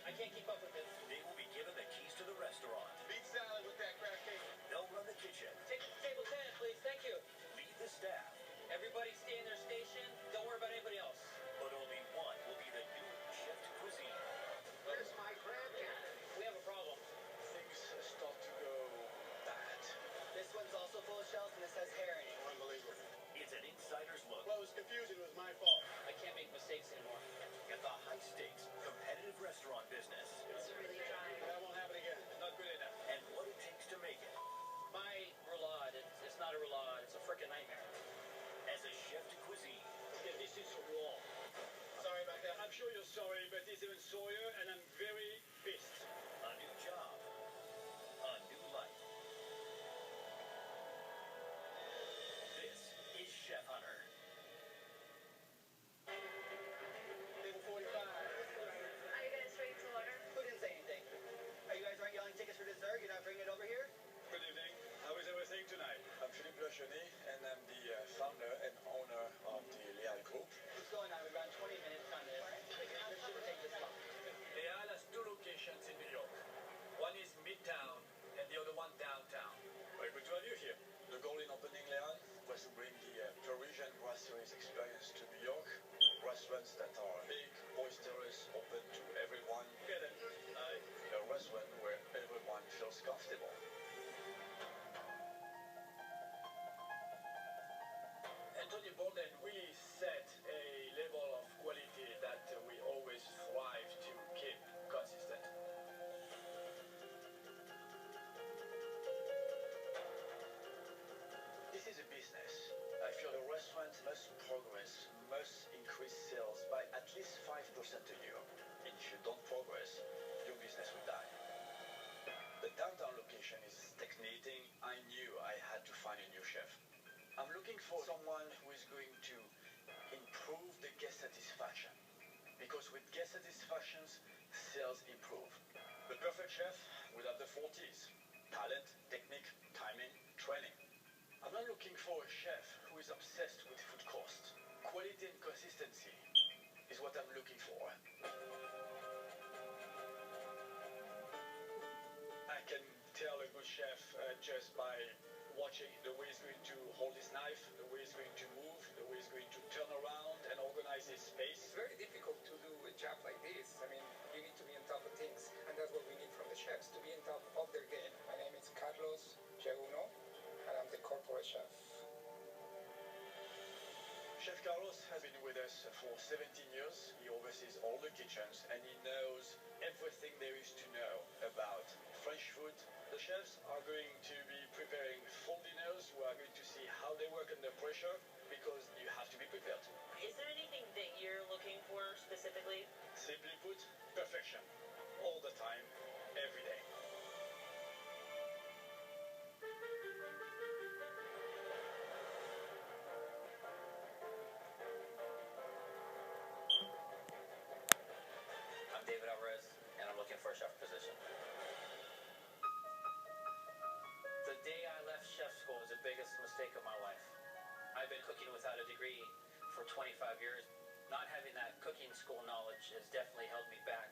I can't keep up with this. They will be given the keys to the restaurant. Beet salad with that craft cake. They'll run the kitchen. Take it to table 10, please. Thank you. Lead the staff. Everybody stay in their station. Don't worry about anybody else. But only one will be the new chef de cuisine. Where's my crab cake? We have a problem. Things start to go bad. This one's also full of shells and it says herring. Unbelievable. It's an insider's look Well, it was confusing. It was my fault. I can't make mistakes anymore. at the high-stakes, competitive restaurant business. It's really dry. That won't happen again. Not good enough. And what it takes to make it. My roulade, it's not a roulade, it's a frickin' nightmare. As a chef de cuisine. Yeah, this is raw. Sorry about that. I'm sure you're sorry, but it's even sorrier, and I'm very pissed. A new job. A new life. This is Chef Hunter. Table 45. Are you guys ready to order? Who didn't say anything? Are you guys aren't yelling tickets for dessert? You're not bringing it over here? Good evening. How is everything tonight? I'm Philippe Lachonnet, and I'm the founder and owner of the Leal Group. What's going on? We've got 20 minutes on this. This shouldn't take this long. Leal has two locations in New York. One is Midtown, and the other one downtown. Very good to have you here. The goal in opening Leal was to bring the Parisian brasseries experience to New York. Restaurants that are big, boisterous, open to everyone. Get it. A restaurant where everyone feels comfortable. Anthony Bourdain, we set a level of quality that we always strive to keep consistent. This is a business. I feel the restaurant must progress, must increase sales by at least 5% a year. And if you don't progress, your business will die. The downtown location is stagnating. I knew I had to find a new chef. I'm looking for someone who is going to improve the guest satisfaction. Because with guest satisfactions, sales improve. The perfect chef will have the 40s. Talent, technique, timing, training. I'm not looking for a chef who is obsessed with food cost. Quality and consistency is what I'm looking for. I can tell a good chef just by watching the way he's going to hold his knife, the way he's going to move, the way he's going to turn around and organize his space. It's very difficult to do a job like this. I mean, you need to be on top of things, and that's what we need from the chefs, to be on top of their game. My name is Carlos Jaguno, and I'm the corporate chef. Chef Carlos has been with us for 17 years. He oversees all the kitchens and he knows everything there is to know about French food. The chefs are going to be preparing full dinners. We are going to see how they work under pressure because you have to be prepared. Is there anything that you're looking for specifically? Simply put, perfection. All the time, every day. I'm David Alvarez, and I'm looking for a chef position. The day I left chef school was the biggest mistake of my life. I've been cooking without a degree for 25 years. Not having that cooking school knowledge has definitely held me back.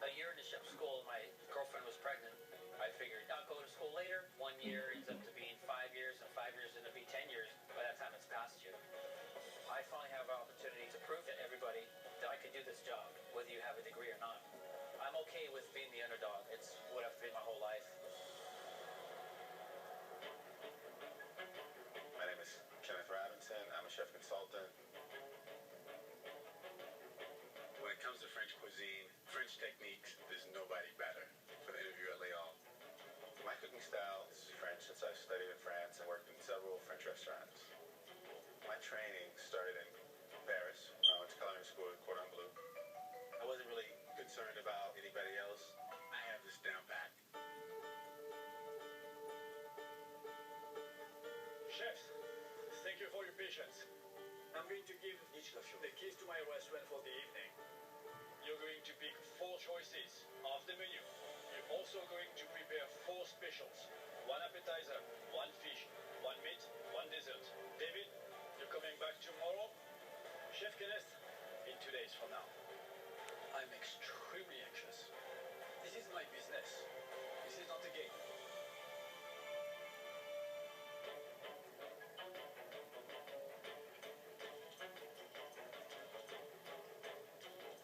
A year into chef school, my girlfriend was pregnant. I figured I'll go to school later. 1 year ends up to being 5 years, and 5 years ends up being 10 years. By that time, it's past you. I finally have an opportunity to prove to everybody that I can do this job, whether you have a degree or not. I'm okay with being the underdog. It's what I've been my whole life. My name is Kenneth Robinson. I'm a chef consultant. When it comes to French cuisine, French techniques, there's nobody better for the interview at Leal. My cooking style is French since I studied in France and worked in several French restaurants. My training started in Paris. I went to culinary school at Cordon Bleu. I wasn't really concerned about anybody else. I have this down pat. Chefs, thank you for your patience. I'm going to give each of you the keys to my restaurant for the evening. You're going to pick 4 choices of the menu. You're also going to prepare 4 specials. 1 appetizer, 1 fish, 1 meat, 1 dessert. David, you're coming back tomorrow? Chef Kenneth, in 2 days from now. I'm extremely anxious. This is my business. This is not a game.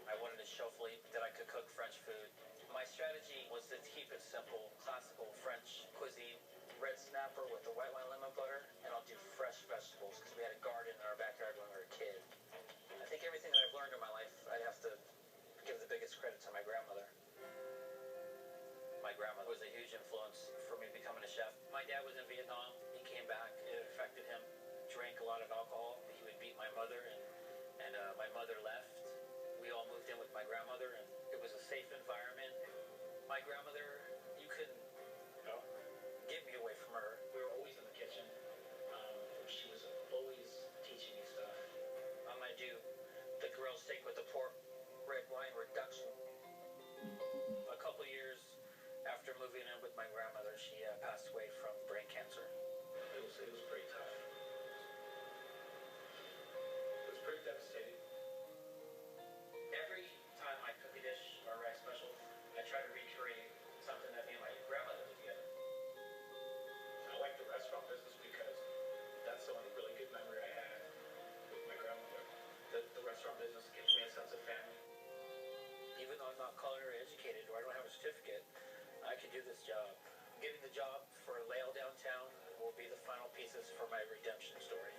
I wanted to show Philippe that I could cook French food. My strategy was to keep it simple, classical French cuisine. Red snapper with the white wine lemon butter, and I'll do fresh vegetables because we had a garden in our backyard when we were a kid. I think everything that I've learned in my life, I'd have to give the biggest credit to my grandmother. My grandmother was a huge influence for me becoming a chef. My dad was in Vietnam. He came back. It affected him. Drank a lot of alcohol. He would beat my mother, and my mother left. We all moved in with my grandmother, and it was a safe environment. My grandmother, you couldn't get me away from her. We were always in the kitchen. She was always teaching me stuff. I'm gonna do the grilled steak with the pork, red wine reduction. A couple years after moving in with my grandmother, she passed away from brain cancer. It was pretty tough. It was pretty devastating. Every time I cook a dish or write a special, I try to recreate something that me and my grandmother did together. I like the restaurant business because that's the only really good memory I had with my grandmother. The restaurant business gives me a sense of family. Even though I'm not culinary educated or I don't have a certificate, I can do this job. Getting the job for Lael Downtown will be the final pieces for my redemption story.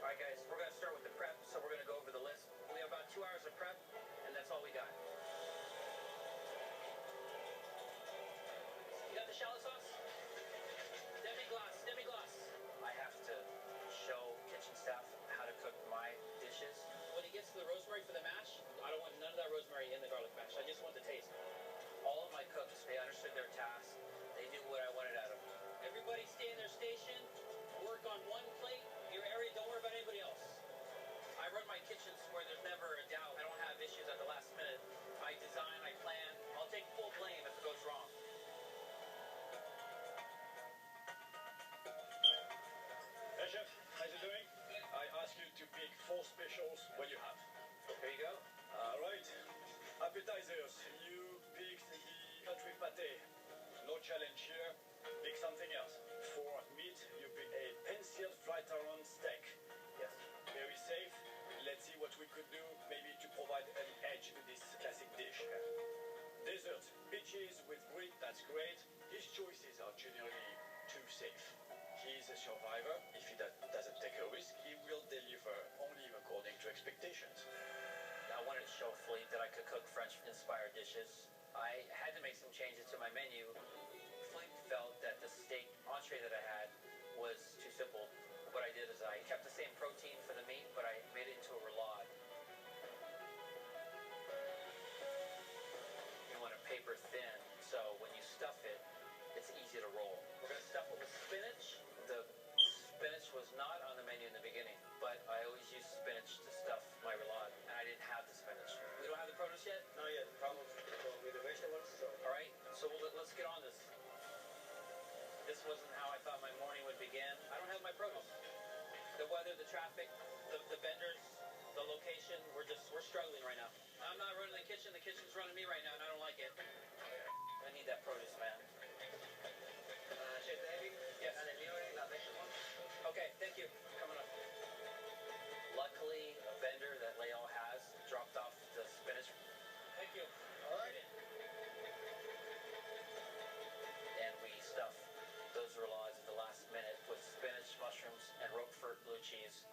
Alright guys, we're going to start with the prep, so we're going to go over the list. We have about 2 hours of prep, and that's all we got. You got the shallot sauce? Demi-glace. I have to show kitchen staff how to cook my dishes. When it gets to the rosemary for the mash, I don't want none of that rosemary in the garlic mash. I just want the taste. All of my cooks, they understood their task. They knew what I wanted out of them. Everybody stay in their station. Work on one plate. Your area, don't worry about anybody else. I run my kitchens where there's never a doubt. I don't have issues at the last minute. I design, I plan. I'll take full blame if it goes wrong. Hey chef, how's it doing? I ask you to pick 4 specials. What do you have? Here you go. All right. Appetizers. You picked the country pate. No challenge here. Pick something else. For meat, you pick a pencil fly-taron steak. Yes. Very safe. Let's see what we could do, maybe to provide an edge to this classic dish. Dessert. Peaches with brick, that's great. His choices are generally too safe. He's a survivor. If he doesn't take a risk, he will deliver only according to expectations. I wanted to show Philippe that I could cook French-inspired dishes. I had to make some changes to my menu. Philippe felt that the steak entree that I had was too simple. What I did is I kept the same protein for the meat, but I made it into a roulade. You want it paper thin, so when you stuff it, it's easy to roll. We're going to stuff it with spinach. The spinach was not on the menu in the beginning, but I always use spinach to stuff my roulade, and I didn't have the spinach. We don't have the produce yet? Not yet. Problem with the vegetables. So. All right, so let's get on this. This wasn't how I thought my morning would begin. I don't have my produce. The weather, the traffic, the vendors, the location, we're struggling right now. I'm not running the kitchen's running me right now, and I don't like it. I need that produce, man. Chef David, Yes. delivering the vegetables. Okay, thank you. Coming up. Luckily, a vendor that Lael has dropped off the spinach. Thank you. All right. And we stuff those roulades at the last minute with spinach, mushrooms, and Roquefort blue cheese.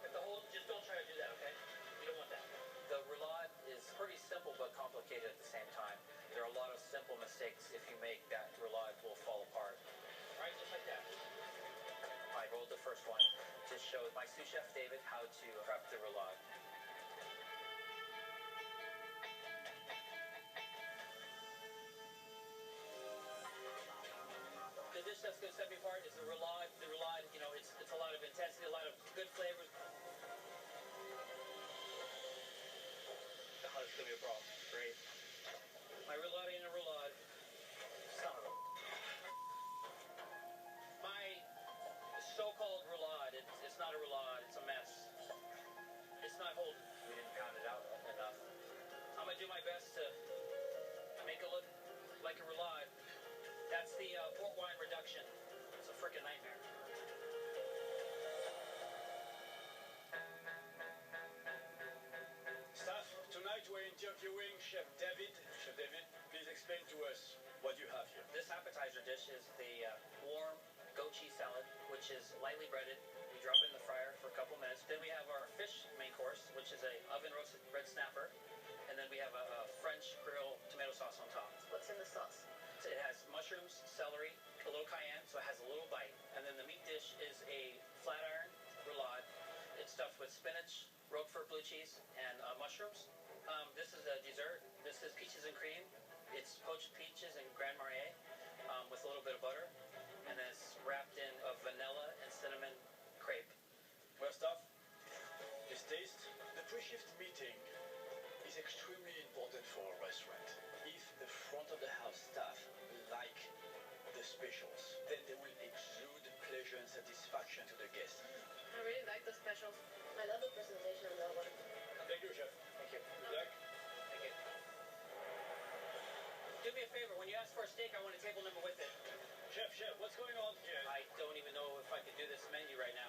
Just don't try to do that, okay? You don't want that. The roulade is pretty simple but complicated at the same time. There are a lot of simple mistakes if you make that roulade will fall apart. All right, just like that. I rolled the first one to show my sous chef David how to prep the roulade. The dish that's going to set me apart is the roulade. The roulade, you know, it's a lot of intensity, a lot of good flavors. Oh, it's going to be a problem. Great. My roulade ain't a roulade. Son of a... My so-called roulade, it's not a do my best to make it look like a roulade. That's the port wine reduction. It's a freaking nightmare. Staff, tonight we're interviewing Chef David. Chef David, please explain to us what you have here. This appetizer dish is the warm goat cheese salad, which is lightly breaded. We drop it in the fryer for a couple minutes. Then we have our fish main course, which is a oven roasted red snapper. And then we have a French grill tomato sauce on top. What's in the sauce? It has mushrooms, celery, a little cayenne, so it has a little bite. And then the meat dish is a flat iron roulade. It's stuffed with spinach, Roquefort blue cheese, and mushrooms. This is a dessert. This is peaches and cream. It's poached peaches and Grand Marnier with a little bit of butter. And then it's wrapped in a vanilla and cinnamon crepe. Well, staff, this taste. The pre-shift meeting is extremely important for a restaurant. If the front of the house staff like the specials, then they will exude pleasure and satisfaction to the guests. I really like the specials. I love the presentation of that one. Thank you, Chef. Thank you. Good luck. Thank you. Do me a favor. When you ask for a steak, I want a table number with it. Chef, what's going on here? I don't even know if I could do this menu right now.